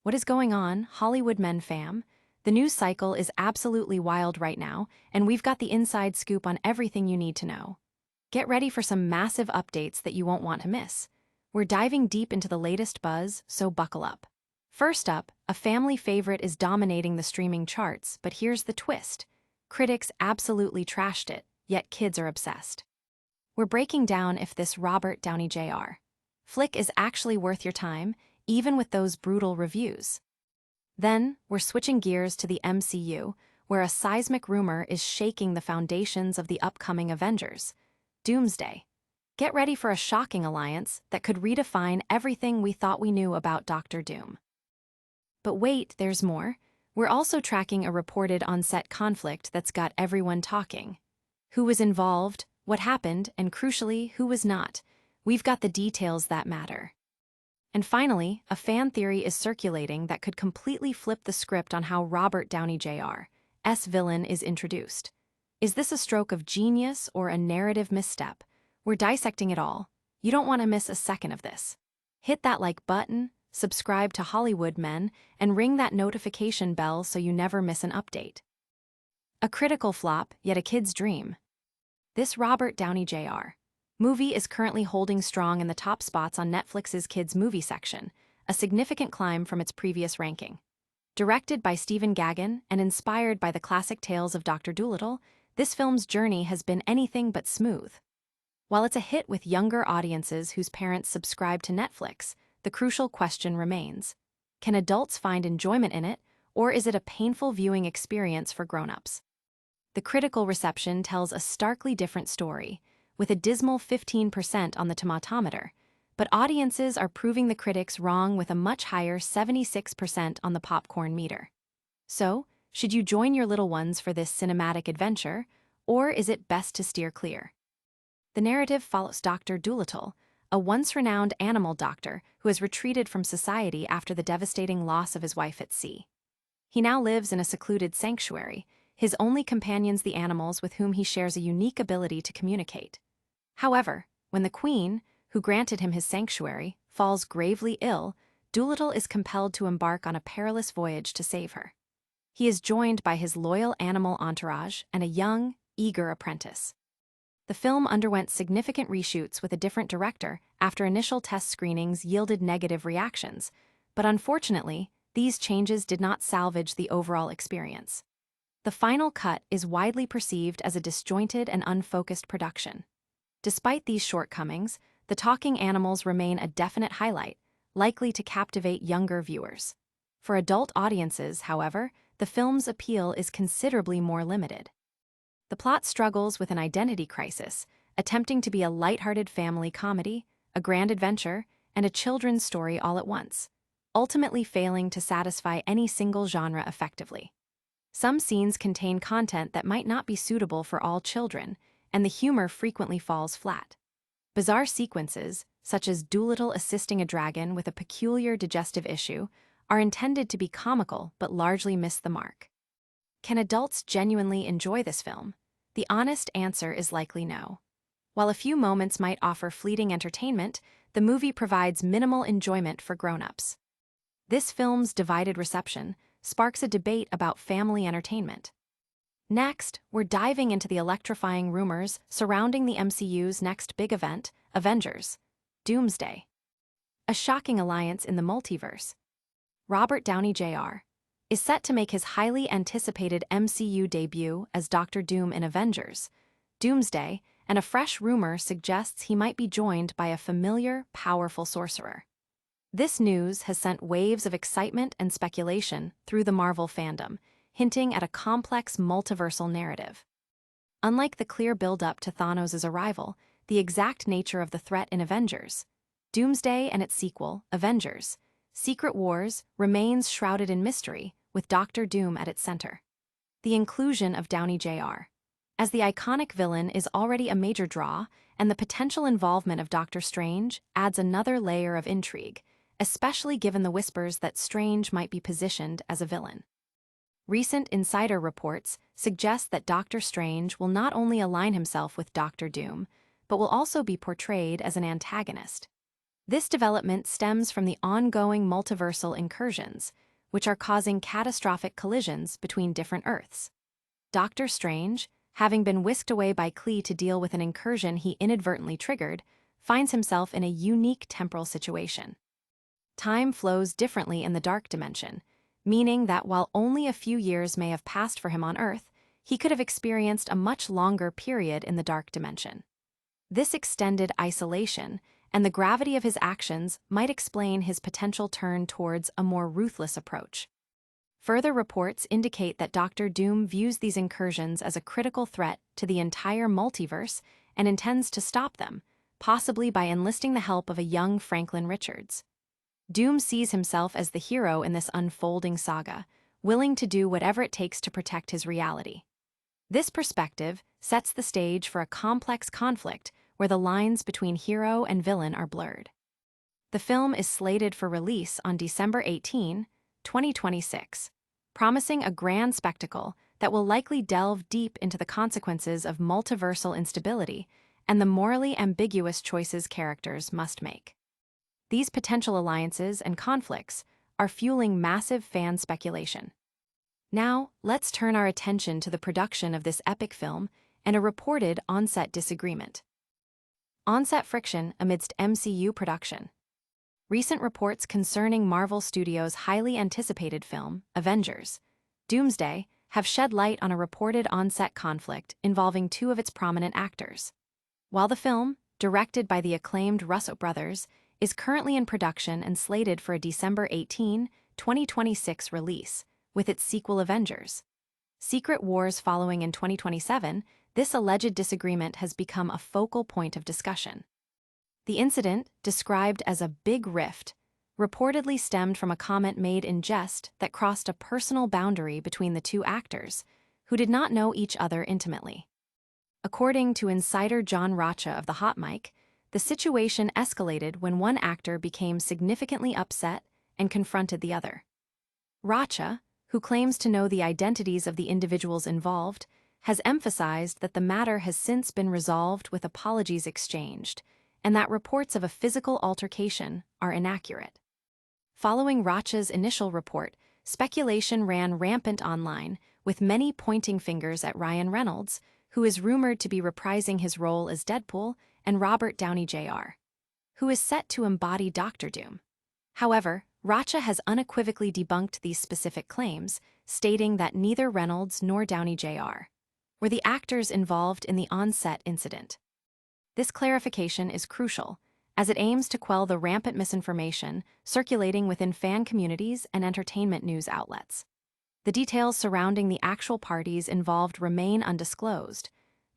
What is going on, Hollywood men fam? The news cycle is absolutely wild right now, and we've got the inside scoop on everything you need to know. Get ready for some massive updates that you won't want to miss. We're diving deep into the latest buzz, so buckle up. First up, a family favorite is dominating the streaming charts, but here's the twist. Critics absolutely trashed it, yet kids are obsessed. We're breaking down if this Robert Downey Jr. flick is actually worth your time, even with those brutal reviews. Then, we're switching gears to the MCU, where a seismic rumor is shaking the foundations of the upcoming Avengers. Doomsday. Get ready for a shocking alliance that could redefine everything we thought we knew about Doctor Doom. But wait, there's more. We're also tracking a reported on-set conflict that's got everyone talking. Who was involved, what happened, and crucially, who was not. We've got the details that matter. And finally, a fan theory is circulating that could completely flip the script on how Robert Downey Jr.'s villain is introduced. Is this a stroke of genius or a narrative misstep? We're dissecting it all. You don't want to miss a second of this. Hit that like button, subscribe to Hollywood Men, and ring that notification bell so you never miss an update. A critical flop, yet a kid's dream. This Robert Downey Jr. movie is currently holding strong in the top spots on Netflix's Kids Movie section, a significant climb from its previous ranking. Directed by Stephen Gaghan and inspired by the classic tales of Dr. Dolittle, this film's journey has been anything but smooth. While it's a hit with younger audiences whose parents subscribe to Netflix, the crucial question remains: can adults find enjoyment in it, or is it a painful viewing experience for grown-ups? The critical reception tells a starkly different story, with a dismal 15% on the tomatometer, but audiences are proving the critics wrong with a much higher 76% on the popcorn meter. So, should you join your little ones for this cinematic adventure, or is it best to steer clear? The narrative follows Dr. Dolittle, a once-renowned animal doctor who has retreated from society after the devastating loss of his wife at sea. He now lives in a secluded sanctuary, his only companions the animals with whom he shares a unique ability to communicate. However, when the Queen, who granted him his sanctuary, falls gravely ill, Dolittle is compelled to embark on a perilous voyage to save her. He is joined by his loyal animal entourage and a young, eager apprentice. The film underwent significant reshoots with a different director after initial test screenings yielded negative reactions, but unfortunately, these changes did not salvage the overall experience. The final cut is widely perceived as a disjointed and unfocused production. Despite these shortcomings, the talking animals remain a definite highlight, likely to captivate younger viewers. For adult audiences, however, the film's appeal is considerably more limited. The plot struggles with an identity crisis, attempting to be a lighthearted family comedy, a grand adventure, and a children's story all at once, ultimately failing to satisfy any single genre effectively. Some scenes contain content that might not be suitable for all children, and the humor frequently falls flat. Bizarre sequences, such as Dolittle assisting a dragon with a peculiar digestive issue, are intended to be comical but largely miss the mark. Can adults genuinely enjoy this film? The honest answer is likely no. While a few moments might offer fleeting entertainment, the movie provides minimal enjoyment for grown-ups. This film's divided reception sparks a debate about family entertainment. Next, we're diving into the electrifying rumors surrounding the MCU's next big event, Avengers. Doomsday. A shocking alliance in the multiverse. Robert Downey Jr. is set to make his highly anticipated MCU debut as Doctor Doom in Avengers. Doomsday, and a fresh rumor suggests he might be joined by a familiar, powerful sorcerer. This news has sent waves of excitement and speculation through the Marvel fandom, hinting at a complex multiversal narrative. Unlike the clear build-up to Thanos' arrival, the exact nature of the threat in Avengers, Doomsday and its sequel, Avengers: Secret Wars, remains shrouded in mystery, with Doctor Doom at its center. The inclusion of Downey Jr. as the iconic villain is already a major draw, and the potential involvement of Doctor Strange adds another layer of intrigue, especially given the whispers that Strange might be positioned as a villain. Recent insider reports suggest that Doctor Strange will not only align himself with Doctor Doom, but will also be portrayed as an antagonist. This development stems from the ongoing multiversal incursions, which are causing catastrophic collisions between different Earths. Doctor Strange, having been whisked away by Klee to deal with an incursion he inadvertently triggered, finds himself in a unique temporal situation. Time flows differently in the dark dimension, meaning that while only a few years may have passed for him on Earth, he could have experienced a much longer period in the dark dimension. This extended isolation and the gravity of his actions might explain his potential turn towards a more ruthless approach. Further reports indicate that Doctor Doom views these incursions as a critical threat to the entire multiverse and intends to stop them, possibly by enlisting the help of a young Franklin Richards. Doom sees himself as the hero in this unfolding saga, willing to do whatever it takes to protect his reality. This perspective sets the stage for a complex conflict where the lines between hero and villain are blurred. The film is slated for release on December 18, 2026, promising a grand spectacle that will likely delve deep into the consequences of multiversal instability and the morally ambiguous choices characters must make. These potential alliances and conflicts are fueling massive fan speculation. Now, let's turn our attention to the production of this epic film and a reported on-set disagreement. On-set friction amidst MCU production. Recent reports concerning Marvel Studios' highly anticipated film, Avengers, Doomsday, have shed light on a reported on-set conflict involving two of its prominent actors. While the film, directed by the acclaimed Russo brothers, is currently in production and slated for a December 18, 2026 release, with its sequel Avengers. Secret Wars following in 2027, this alleged disagreement has become a focal point of discussion. The incident, described as a big rift, reportedly stemmed from a comment made in jest that crossed a personal boundary between the two actors, who did not know each other intimately. According to insider John Rocha of the Hot Mic, the situation escalated when one actor became significantly upset and confronted the other. Rocha, who claims to know the identities of the individuals involved, has emphasized that the matter has since been resolved with apologies exchanged, and that reports of a physical altercation are inaccurate. Following Rocha's initial report, speculation ran rampant online, with many pointing fingers at Ryan Reynolds, who is rumored to be reprising his role as Deadpool, and Robert Downey Jr., who is set to embody Doctor Doom. However, Rocha has unequivocally debunked these specific claims, stating that neither Reynolds nor Downey Jr. were the actors involved in the on-set incident. This clarification is crucial, as it aims to quell the rampant misinformation circulating within fan communities and entertainment news outlets. The details surrounding the actual parties involved remain undisclosed,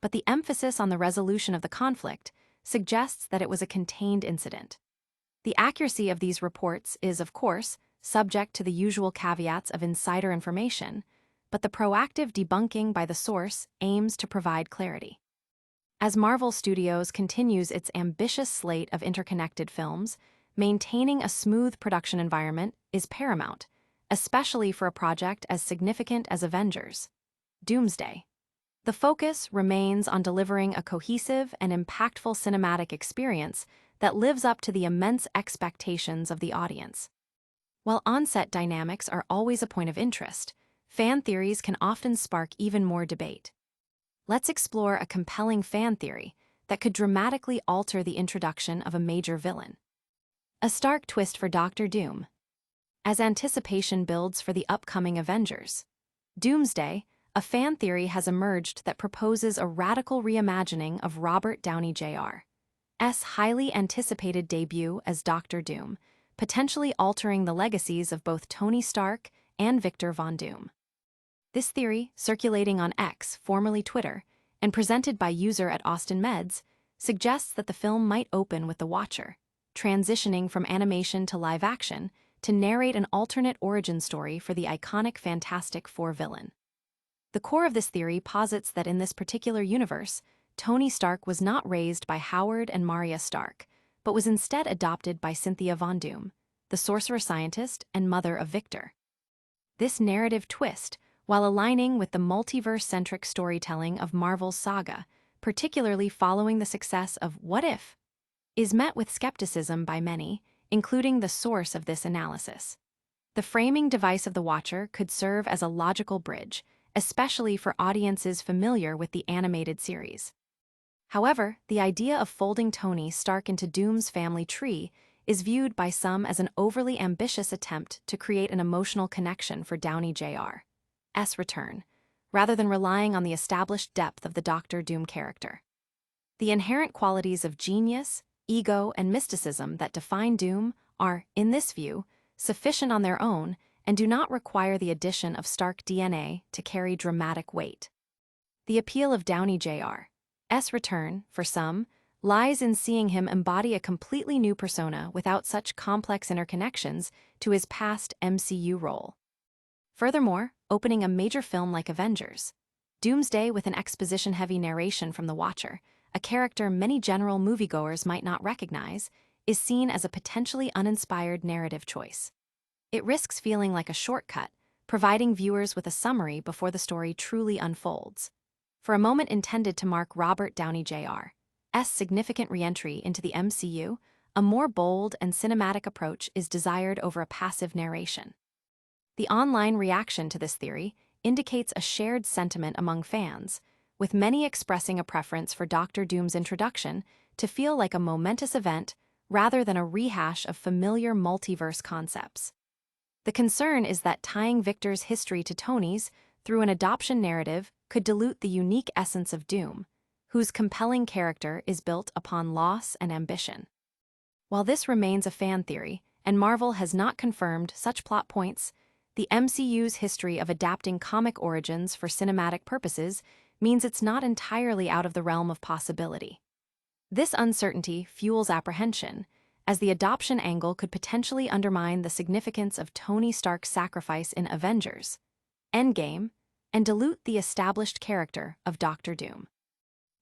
but the emphasis on the resolution of the conflict suggests that it was a contained incident. The accuracy of these reports is, of course, subject to the usual caveats of insider information, but the proactive debunking by the source aims to provide clarity. As Marvel Studios continues its ambitious slate of interconnected films, maintaining a smooth production environment is paramount, especially for a project as significant as Avengers, Doomsday. The focus remains on delivering a cohesive and impactful cinematic experience that lives up to the immense expectations of the audience. While on-set dynamics are always a point of interest, fan theories can often spark even more debate. Let's explore a compelling fan theory that could dramatically alter the introduction of a major villain. A stark twist for Doctor Doom. As anticipation builds for the upcoming Avengers, Doomsday, a fan theory has emerged that proposes a radical reimagining of Robert Downey Jr.'s highly anticipated debut as Doctor Doom, potentially altering the legacies of both Tony Stark and Victor Von Doom. This theory, circulating on X, formerly Twitter, and presented by user at AustinMeds, suggests that the film might open with the Watcher, transitioning from animation to live action to narrate an alternate origin story for the iconic Fantastic Four villain. The core of this theory posits that in this particular universe, Tony Stark was not raised by Howard and Maria Stark, but was instead adopted by Cynthia Von Doom, the sorcerer scientist and mother of Victor. This narrative twist, while aligning with the multiverse-centric storytelling of Marvel's saga, particularly following the success of What If?, is met with skepticism by many, including the source of this analysis. The framing device of the Watcher could serve as a logical bridge, especially for audiences familiar with the animated series. However, the idea of folding Tony Stark into Doom's family tree is viewed by some as an overly ambitious attempt to create an emotional connection for Downey Jr.'s return, rather than relying on the established depth of the Doctor Doom character. The inherent qualities of genius, ego, and mysticism that define Doom are, in this view, sufficient on their own and do not require the addition of Stark DNA to carry dramatic weight. The appeal of Downey Jr.'s return, for some, lies in seeing him embody a completely new persona without such complex interconnections to his past MCU role. Furthermore, opening a major film like Avengers, Doomsday with an exposition-heavy narration from the Watcher, a character many general moviegoers might not recognize, is seen as a potentially uninspired narrative choice. It risks feeling like a shortcut, providing viewers with a summary before the story truly unfolds. For a moment intended to mark Robert Downey Jr.'s significant re-entry into the MCU, a more bold and cinematic approach is desired over a passive narration. The online reaction to this theory indicates a shared sentiment among fans, with many expressing a preference for Doctor Doom's introduction to feel like a momentous event rather than a rehash of familiar multiverse concepts. The concern is that tying Victor's history to Tony's through an adoption narrative could dilute the unique essence of Doom, whose compelling character is built upon loss and ambition. While this remains a fan theory, and Marvel has not confirmed such plot points, the MCU's history of adapting comic origins for cinematic purposes means it's not entirely out of the realm of possibility. This uncertainty fuels apprehension, as the adoption angle could potentially undermine the significance of Tony Stark's sacrifice in Avengers, Endgame, and dilute the established character of Doctor Doom.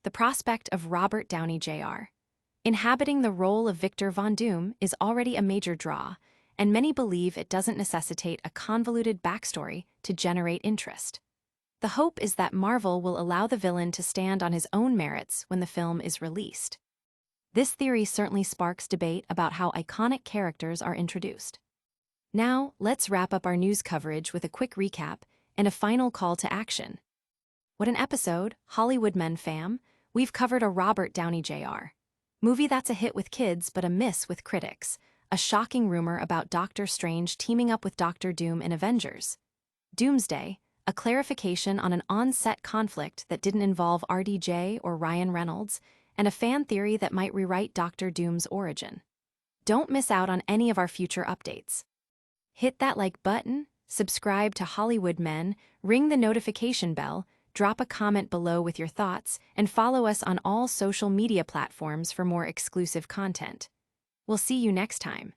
The prospect of Robert Downey Jr. inhabiting the role of Victor Von Doom is already a major draw, and many believe it doesn't necessitate a convoluted backstory to generate interest. The hope is that Marvel will allow the villain to stand on his own merits when the film is released. This theory certainly sparks debate about how iconic characters are introduced. Now, let's wrap up our news coverage with a quick recap and a final call to action. What an episode, Hollywood Men fam! We've covered a Robert Downey Jr. movie that's a hit with kids but a miss with critics, a shocking rumor about Doctor Strange teaming up with Doctor Doom in Avengers, Doomsday, a clarification on an on-set conflict that didn't involve RDJ or Ryan Reynolds, and a fan theory that might rewrite Doctor Doom's origin. Don't miss out on any of our future updates. Hit that like button, subscribe to Hollywood Men, ring the notification bell, drop a comment below with your thoughts, and follow us on all social media platforms for more exclusive content. We'll see you next time.